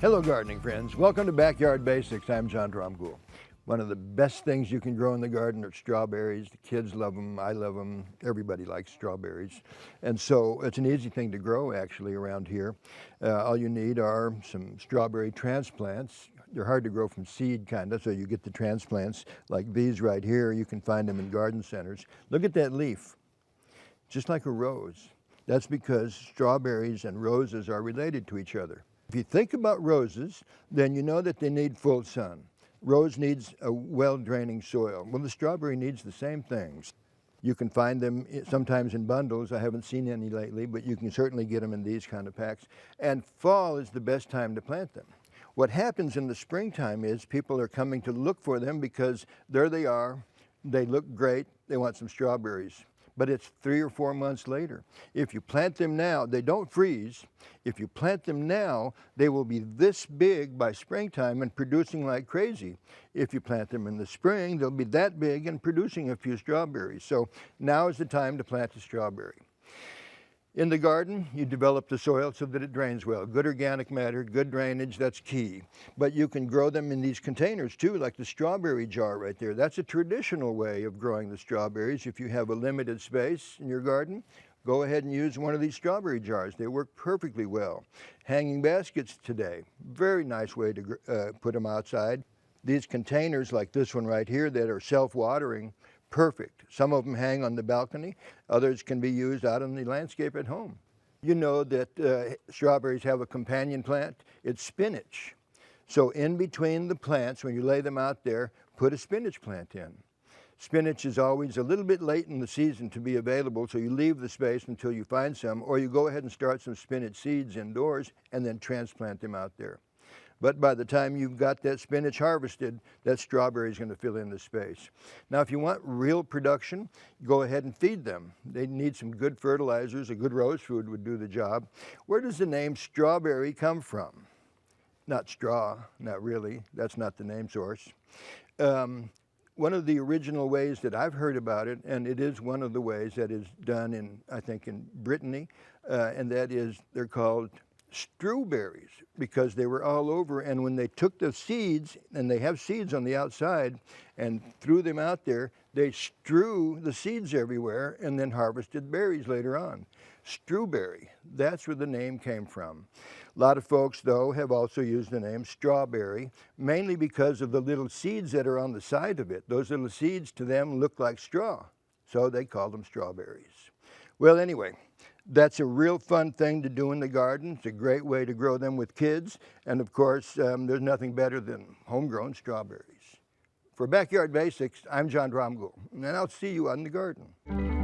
Hello gardening friends, welcome to Backyard Basics. I'm John Dromgoole. One of the best things you can grow in the garden are strawberries. The kids love them, I love them, everybody likes strawberries. And so it's an easy thing to grow actually around here. All you need are some strawberry transplants. They're hard to grow from seed kind of, so you get the transplants like these right here. You can find them in garden centers. Look at that leaf, just like a rose. That's because strawberries and roses are related to each other. If you think about roses, then you know that they need full sun. Rose needs a well-draining soil. Well, the strawberry needs the same things. You can find them sometimes in bundles. I haven't seen any lately, but you can certainly get them in these kind of packs. And fall is the best time to plant them. What happens in the springtime is people are coming to look for them because there they are. They look great. They want some strawberries. But it's 3 or 4 months later. If you plant them now, they don't freeze. If you plant them now, they will be this big by springtime and producing like crazy. If you plant them in the spring, they'll be that big and producing a few strawberries. So now is the time to plant the strawberry. In the garden, you develop the soil so that it drains well. Good organic matter, good drainage, that's key. But you can grow them in these containers too, like the strawberry jar right there. That's a traditional way of growing the strawberries. If you have a limited space in your garden, go ahead and use one of these strawberry jars. They work perfectly well. Hanging baskets today, very nice way to put them outside. These containers like this one right here that are self-watering, perfect. Some of them hang on the balcony. Others can be used out in the landscape at home. You know that strawberries have a companion plant. It's spinach. So in between the plants, when you lay them out there, put a spinach plant in. Spinach is always a little bit late in the season to be available, so you leave the space until you find some, or you go ahead and start some spinach seeds indoors and then transplant them out there. But by the time you've got that spinach harvested, that strawberry is going to fill in the space. Now, if you want real production, go ahead and feed them. They need some good fertilizers. A good rose food would do the job. Where does the name strawberry come from? Not straw, not really. That's not the name source. One of the original ways that I've heard about it, and it is one of the ways that is done in, I think, in Brittany, and that is they're called strawberries because they were all over, and when they took the seeds, and they have seeds on the outside, and threw them out there, they strew the seeds everywhere and then harvested berries later on. Strawberry, that's where the name came from. A lot of folks, though, have also used the name strawberry, mainly because of the little seeds that are on the side of it. Those little seeds to them look like straw, so they call them strawberries. Well, anyway, that's a real fun thing to do in the garden. It's a great way to grow them with kids. And of course, there's nothing better than homegrown strawberries. For Backyard Basics, I'm John Dromgoole, and I'll see you out in the garden.